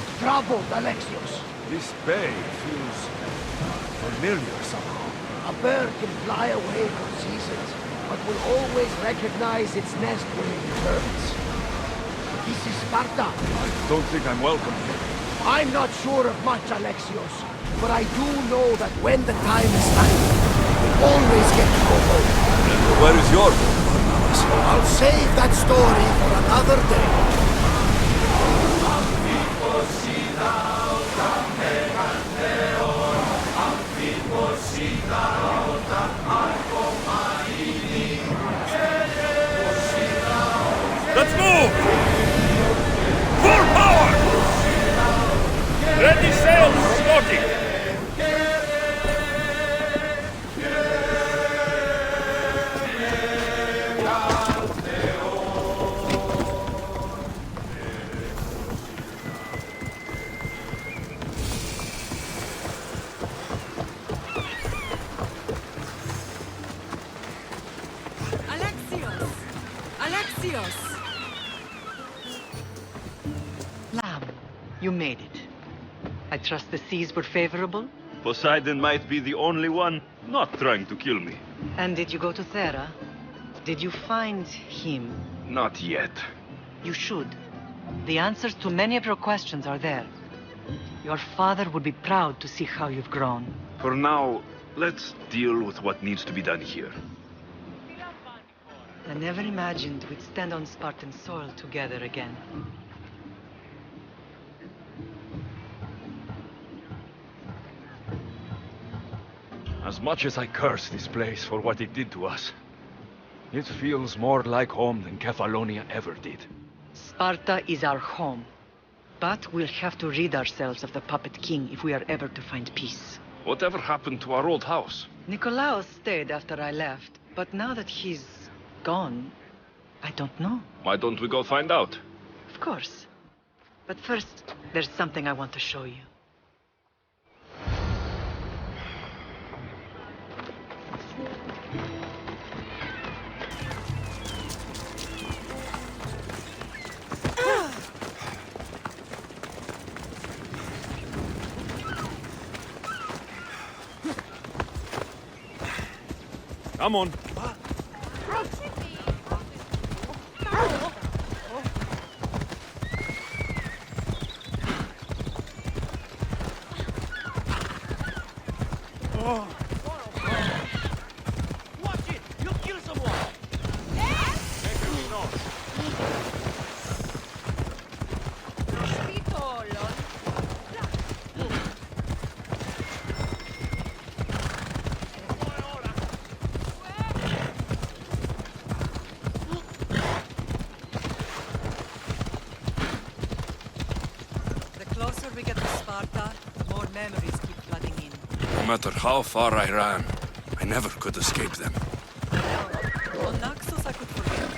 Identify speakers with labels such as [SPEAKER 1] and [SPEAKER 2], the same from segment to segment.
[SPEAKER 1] looked troubled, Alexios.
[SPEAKER 2] This bay feels familiar somehow.
[SPEAKER 1] A bird can fly away for seasons, but will always recognize its nest when it returns. This is Sparta.
[SPEAKER 2] I don't think I'm welcome here.
[SPEAKER 1] I'm not sure of much, Alexios, but I do know that when the time is right, we always get to go home.
[SPEAKER 2] Where is your home, Barnabas?
[SPEAKER 1] I'll save that story for another day.
[SPEAKER 3] Let's move! Full power! Ready sails smoking!
[SPEAKER 4] Alexios! Alexios!
[SPEAKER 5] Lamb, you made it. I trust the seas were favorable?
[SPEAKER 3] Poseidon might be the only one not trying to kill me.
[SPEAKER 5] And did you go to Thera? Did you find him?
[SPEAKER 3] Not yet.
[SPEAKER 5] You should. The answers to many of your questions are there. Your father would be proud to see how you've grown.
[SPEAKER 3] For now, let's deal with what needs to be done here.
[SPEAKER 5] I never imagined we'd stand on Spartan soil together again.
[SPEAKER 2] As much as I curse this place for what it did to us, it feels more like home than Kefalonia ever did.
[SPEAKER 5] Sparta is our home. But we'll have to rid ourselves of the puppet king if we are ever to find peace.
[SPEAKER 3] Whatever happened to our old house?
[SPEAKER 5] Nikolaos stayed after I left, but now that he's gone, I don't know.
[SPEAKER 3] Why don't we go find out?
[SPEAKER 5] Of course. But first, there's something I want to show you.
[SPEAKER 3] Come on.
[SPEAKER 6] Watch it! You'll kill someone!
[SPEAKER 4] The closer we get to Sparta, the more memories keep flooding in.
[SPEAKER 7] No matter how far I ran, I never could escape them.
[SPEAKER 4] On Naxos I could forget.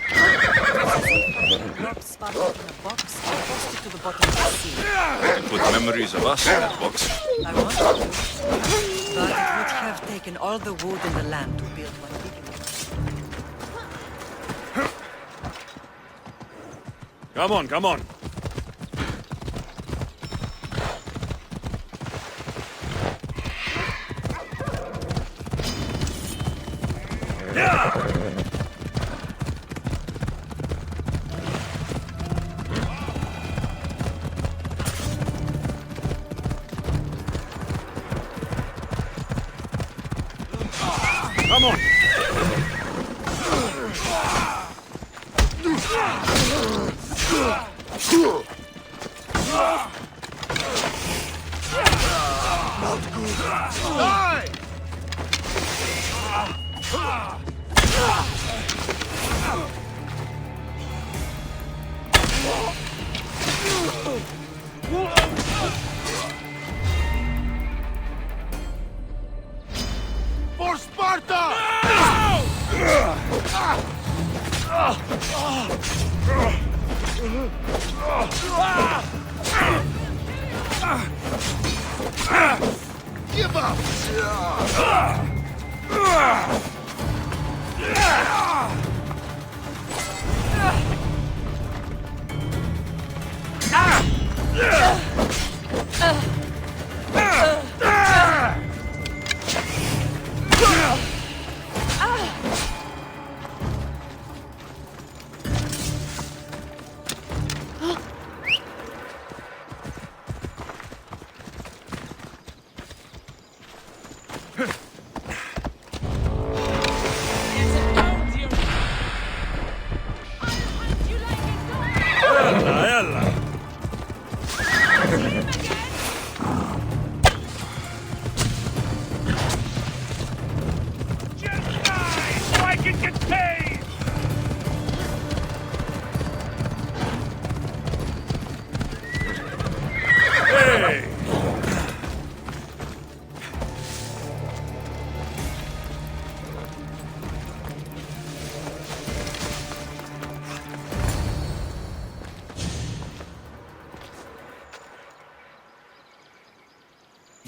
[SPEAKER 4] Locked Sparta in a box and tossed it to the bottom of the sea.
[SPEAKER 7] Put memories of us in that box.
[SPEAKER 4] I wanted to, but it would have taken all the wood in the land to build one big enough.
[SPEAKER 3] Come on, come on. Come on!
[SPEAKER 1] For Sparta! Give up!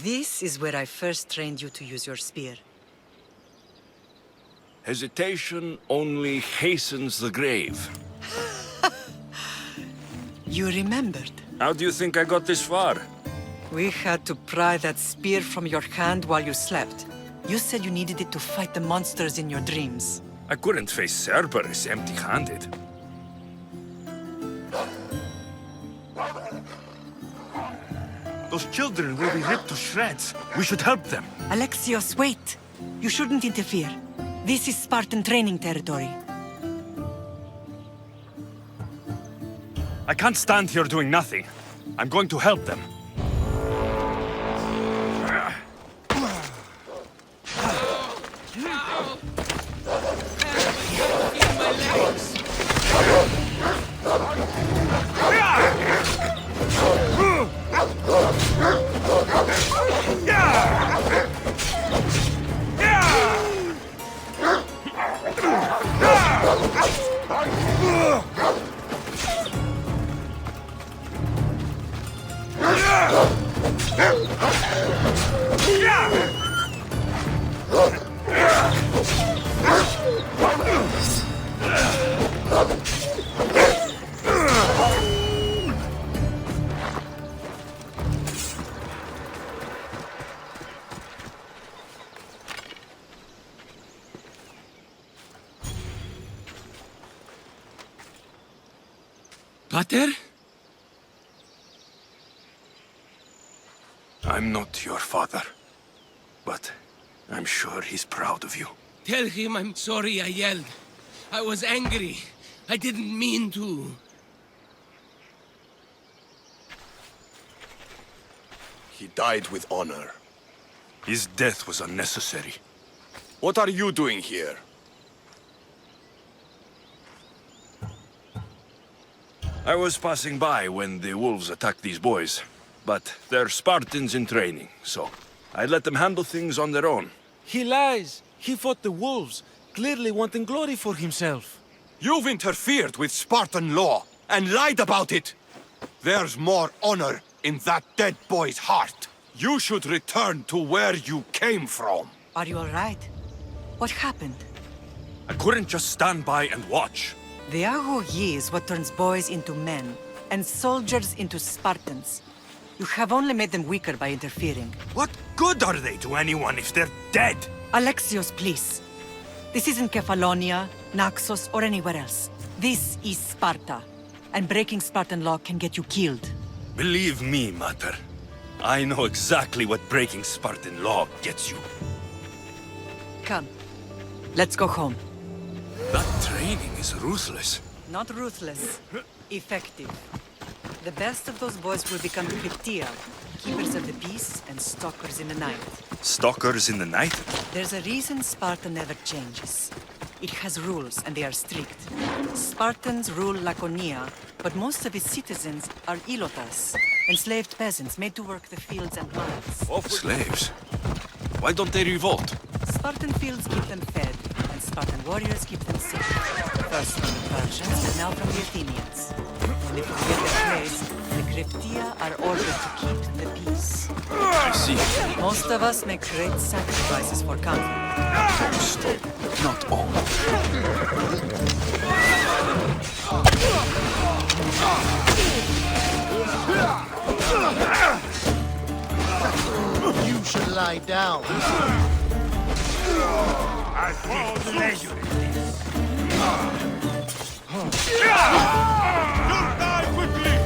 [SPEAKER 4] This is where I first trained you to use your spear.
[SPEAKER 7] Hesitation only hastens the grave.
[SPEAKER 4] You remembered.
[SPEAKER 7] How do you think I got this far?
[SPEAKER 4] We had to pry that spear from your hand while you slept. You said you needed it to fight the monsters in your dreams.
[SPEAKER 7] I couldn't face Cerberus empty-handed.
[SPEAKER 8] Those children will be ripped to shreds. We should help them.
[SPEAKER 4] Alexios, wait! You shouldn't interfere. This is Spartan training territory.
[SPEAKER 8] I can't stand here doing nothing. I'm going to help them.
[SPEAKER 7] Pater? I'm not your father, but I'm sure he's proud of you.
[SPEAKER 9] Tell him I'm sorry I yelled. I was angry. I didn't mean to.
[SPEAKER 8] He died with honor.
[SPEAKER 7] His death was unnecessary.
[SPEAKER 8] What are you doing here?
[SPEAKER 7] I was passing by when the wolves attacked these boys, but they're Spartans in training, so I let them handle things on their own.
[SPEAKER 6] He lies. He fought the wolves, clearly wanting glory for himself.
[SPEAKER 8] You've interfered with Spartan law and lied about it. There's more honor in that dead boy's heart. You should return to where you came from.
[SPEAKER 4] Are you all right? What happened?
[SPEAKER 7] I couldn't just stand by and watch.
[SPEAKER 4] The Agogi is what turns boys into men, and soldiers into Spartans. You have only made them weaker by interfering.
[SPEAKER 8] What good are they to anyone if they're dead?
[SPEAKER 4] Alexios, please. This isn't Kefalonia, Naxos, or anywhere else. This is Sparta, and breaking Spartan law can get you killed.
[SPEAKER 7] Believe me, Mater. I know exactly what breaking Spartan law gets you.
[SPEAKER 4] Come, let's go home.
[SPEAKER 7] That training is ruthless.
[SPEAKER 4] Not ruthless, effective. The best of those boys will become Cryptia, keepers of the peace and stalkers in the night.
[SPEAKER 7] Stalkers in the night?
[SPEAKER 4] There's a reason Sparta never changes. It has rules, and they are strict. Spartans rule Laconia, but most of its citizens are ilotas, enslaved peasants made to work the fields and mines.
[SPEAKER 7] Slaves? Why don't they revolt?
[SPEAKER 4] Spartan fields keep them fed, and Spartan warriors keep them safe. First from the Persians, and now from the Athenians. When they forget their place, the Cryptia are ordered to keep the peace.
[SPEAKER 7] I see.
[SPEAKER 4] Most of us make great sacrifices for comfort.
[SPEAKER 7] Most, not all.
[SPEAKER 1] You should lie down.
[SPEAKER 8] I take pleasure in this. You'll die quickly!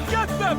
[SPEAKER 6] Get them!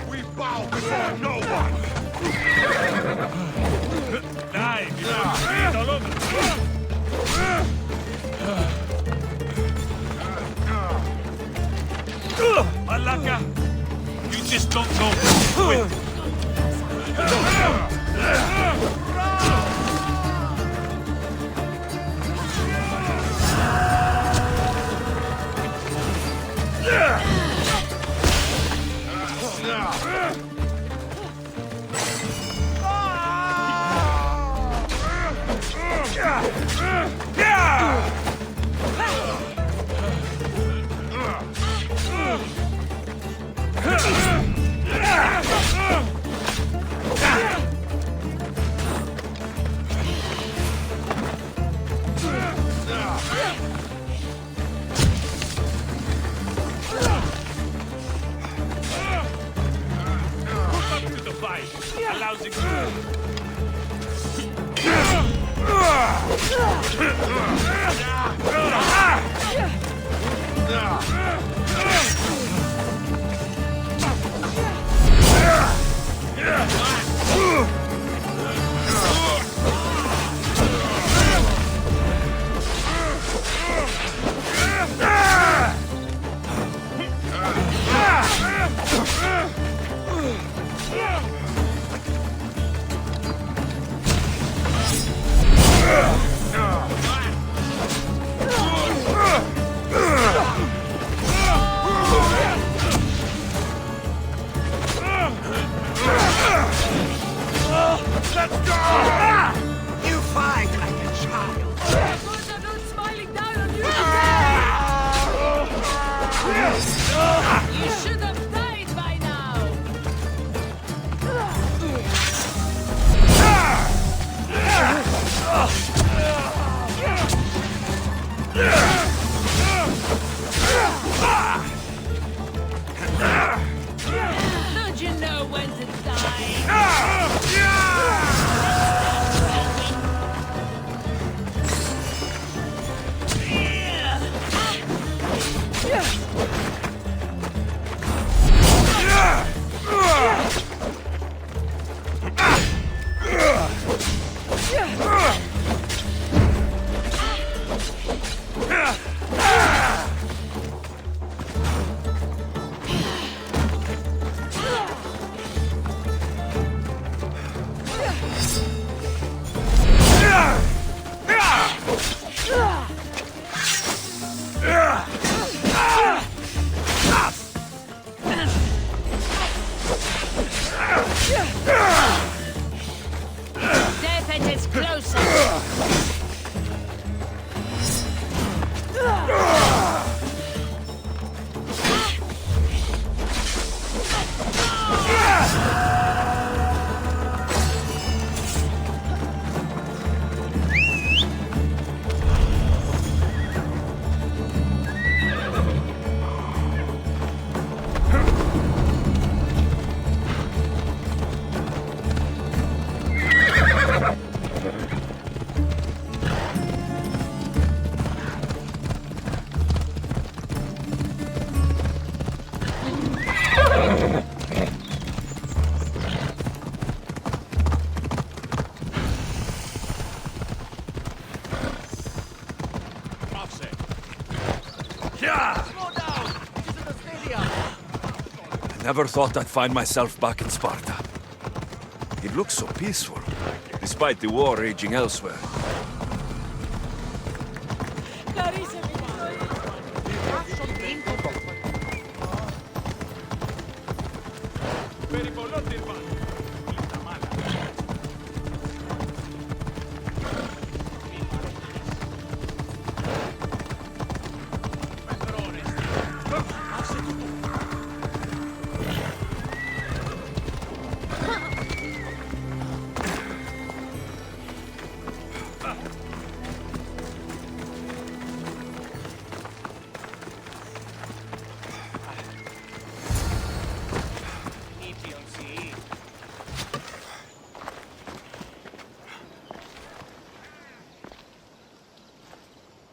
[SPEAKER 8] We bow before no one!
[SPEAKER 3] Die, bleed all over. Malaka, you just don't know when.
[SPEAKER 7] Never thought I'd find myself back in Sparta. It looks so peaceful, despite the war raging elsewhere.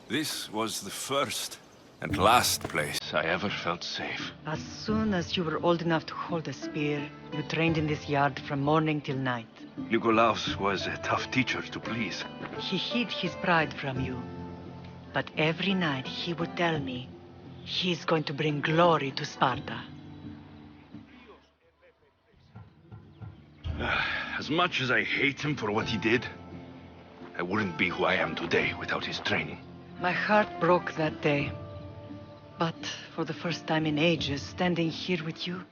[SPEAKER 7] This was the first And last place.
[SPEAKER 2] I ever felt safe.
[SPEAKER 5] As soon as you were old enough to hold a spear, you trained in this yard from morning till night.
[SPEAKER 2] Nikolaos was a tough teacher to please.
[SPEAKER 5] He hid his pride from you. But every night he would tell me, he's going to bring glory to Sparta.
[SPEAKER 2] As much as I hate him for what he did, I wouldn't be who I am today without his training.
[SPEAKER 5] My heart broke that day. But for the first time in ages, standing here with you,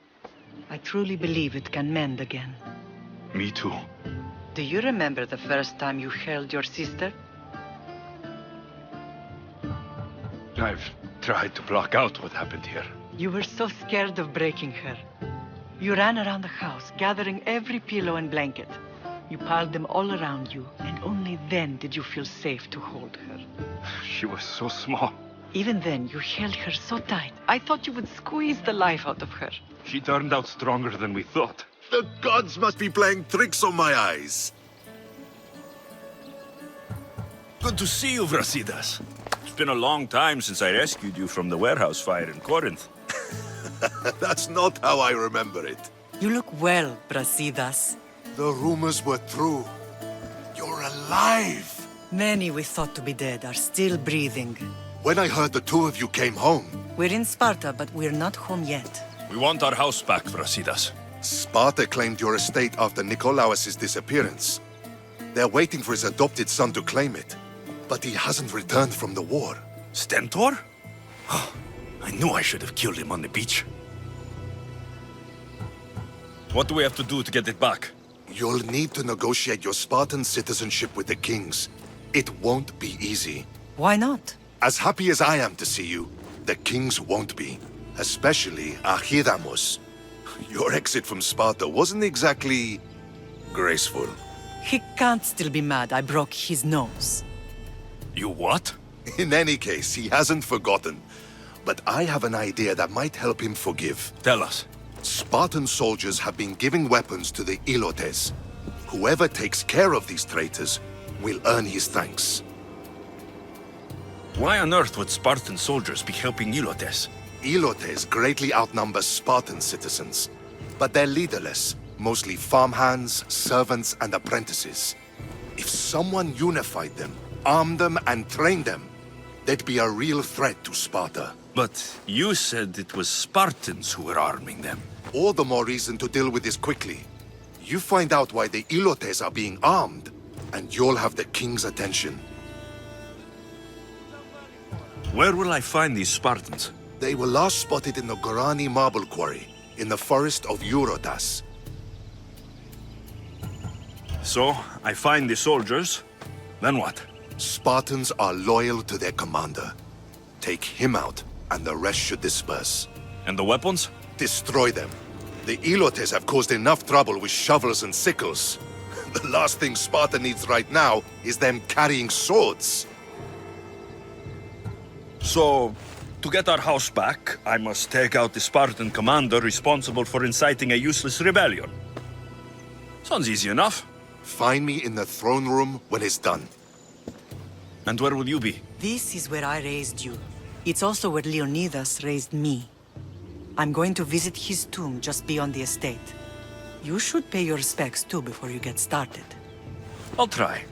[SPEAKER 5] I truly believe it can mend again.
[SPEAKER 2] Me too.
[SPEAKER 5] Do you remember the first time you held your sister?
[SPEAKER 2] I've tried to block out what happened here.
[SPEAKER 5] You were so scared of breaking her. You ran around the house, gathering every pillow and blanket. You piled them all around you, and only then did you feel safe to hold her.
[SPEAKER 2] She was so small.
[SPEAKER 5] Even then, you held her so tight. I thought you would squeeze the life out of her.
[SPEAKER 2] She turned out stronger than we thought.
[SPEAKER 7] The gods must be playing tricks on my eyes. Good to see you, Brasidas. It's been a long time since I rescued you from the warehouse fire in Corinth. That's not how I remember it.
[SPEAKER 4] You look well, Brasidas.
[SPEAKER 8] The rumors were true. You're alive!
[SPEAKER 4] Many we thought to be dead are still breathing.
[SPEAKER 8] When I heard the two of you came home,
[SPEAKER 4] We're in Sparta, but we're not home yet.
[SPEAKER 7] We want our house back, Brasidas.
[SPEAKER 8] Sparta claimed your estate after Nikolaos' disappearance. They're waiting for his adopted son to claim it. But he hasn't returned from the war.
[SPEAKER 7] Stentor? I knew I should have killed him on the beach. What do we have to do to get it back?
[SPEAKER 8] You'll need to negotiate your Spartan citizenship with the kings. It won't be easy.
[SPEAKER 4] Why not?
[SPEAKER 8] As happy as I am to see you, the kings won't be. Especially Archidamos. Your exit from Sparta wasn't exactly graceful.
[SPEAKER 4] He can't still be mad I broke his nose.
[SPEAKER 7] You what?
[SPEAKER 8] In any case, he hasn't forgotten. But I have an idea that might help him forgive.
[SPEAKER 7] Tell us.
[SPEAKER 8] Spartan soldiers have been giving weapons to the Ilotes. Whoever takes care of these traitors will earn his thanks.
[SPEAKER 7] Why on earth would Spartan soldiers be helping Ilotes?
[SPEAKER 8] Ilotes greatly outnumber Spartan citizens, but they're leaderless, mostly farmhands, servants, and apprentices. If someone unified them, armed them, and trained them, they'd be a real threat to Sparta.
[SPEAKER 7] But you said it was Spartans who were arming them.
[SPEAKER 8] All the more reason to deal with this quickly. You find out why the Ilotes are being armed, and you'll have the king's attention.
[SPEAKER 7] Where will I find these Spartans?
[SPEAKER 8] They were last spotted in the Gorani marble quarry, in the forest of Eurotas.
[SPEAKER 7] So, I find the soldiers, then what?
[SPEAKER 8] Spartans are loyal to their commander. Take him out, and the rest should disperse.
[SPEAKER 7] And the weapons?
[SPEAKER 8] Destroy them. The Ilotes have caused enough trouble with shovels and sickles. The last thing Sparta needs right now is them carrying swords.
[SPEAKER 7] So, to get our house back, I must take out the Spartan commander responsible for inciting a useless rebellion. Sounds easy enough.
[SPEAKER 8] Find me in the throne room when it's done.
[SPEAKER 7] And where will you be?
[SPEAKER 4] This is where I raised you. It's also where Leonidas raised me. I'm going to visit his tomb just beyond the estate. You should pay your respects too before you get started.
[SPEAKER 7] I'll try.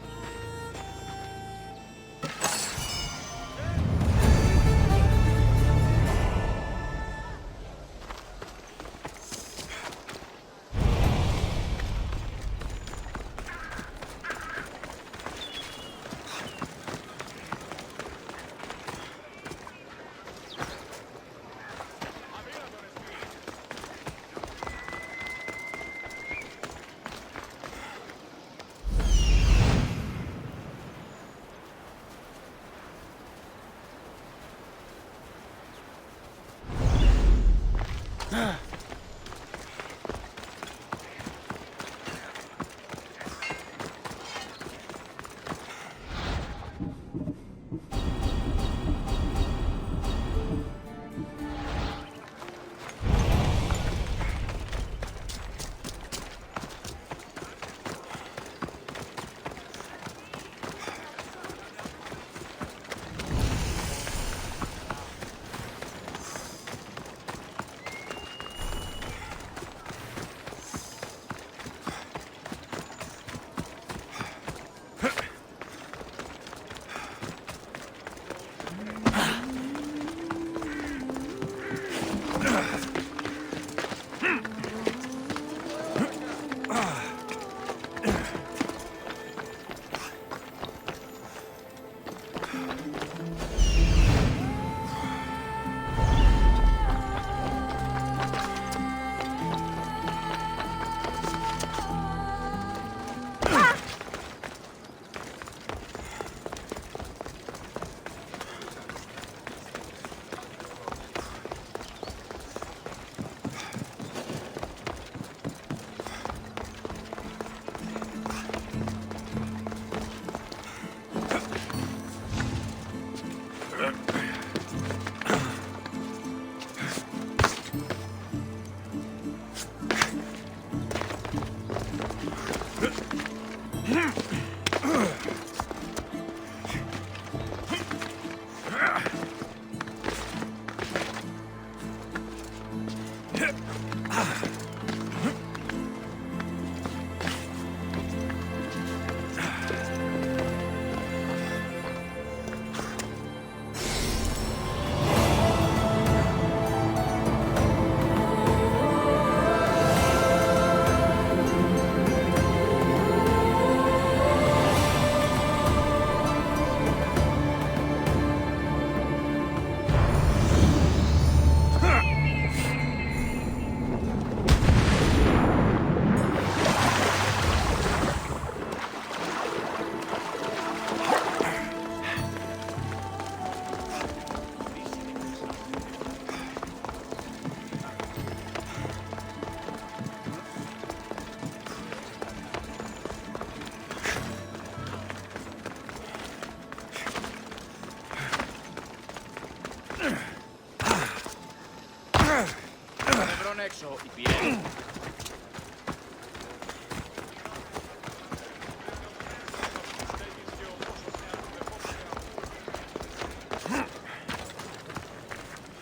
[SPEAKER 10] έξω οι πιέζοι.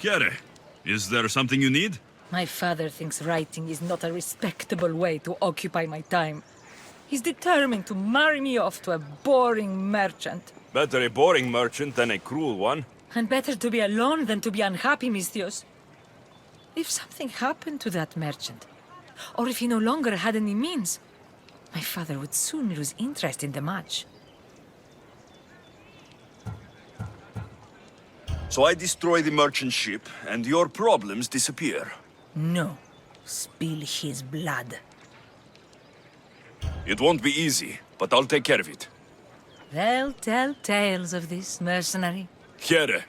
[SPEAKER 3] Chiare, is there something you need?
[SPEAKER 11] My father thinks writing is not a respectable way to occupy my time. He's determined to marry me off to a boring merchant.
[SPEAKER 3] Better a boring merchant than a cruel one.
[SPEAKER 11] And better to be alone than to be unhappy, misthios. If something happened to that merchant, or if he no longer had any means, my father would soon lose interest in the match.
[SPEAKER 3] So I destroy the merchant ship, and your problems disappear.
[SPEAKER 11] No. Spill his blood.
[SPEAKER 3] It won't be easy, but I'll take care of it.
[SPEAKER 11] They'll tell tales of this mercenary.
[SPEAKER 3] Chiare.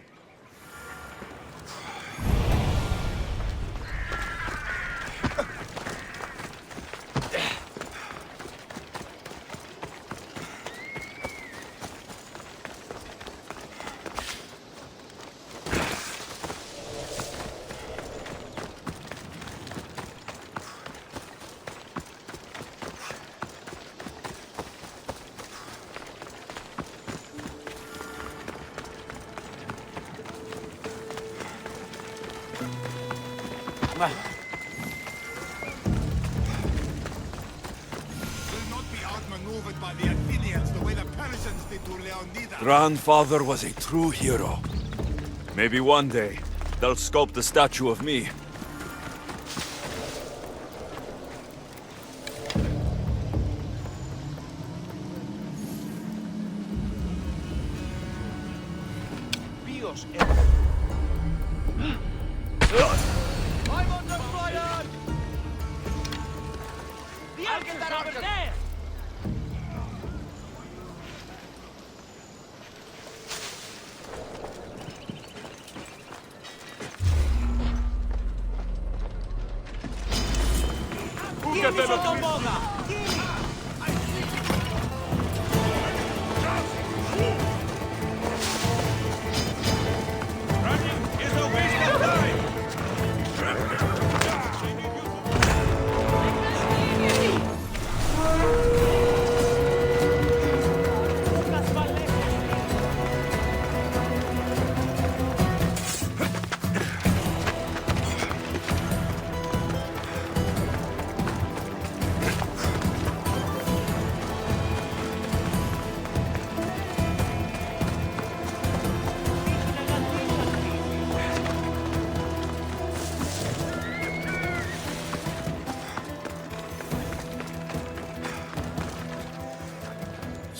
[SPEAKER 3] Grandfather was a true hero. Maybe one day, they'll sculpt a statue of me.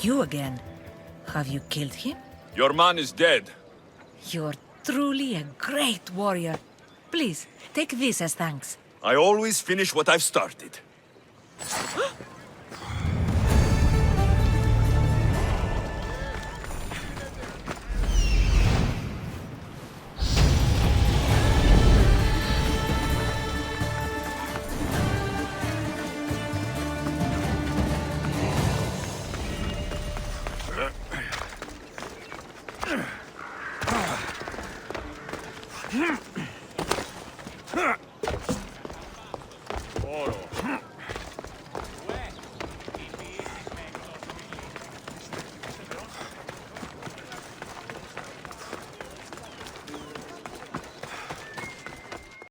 [SPEAKER 11] You again. Have you killed him?
[SPEAKER 3] Your man is dead.
[SPEAKER 11] You're truly a great warrior. Please, take this as thanks.
[SPEAKER 3] I always finish what I've started.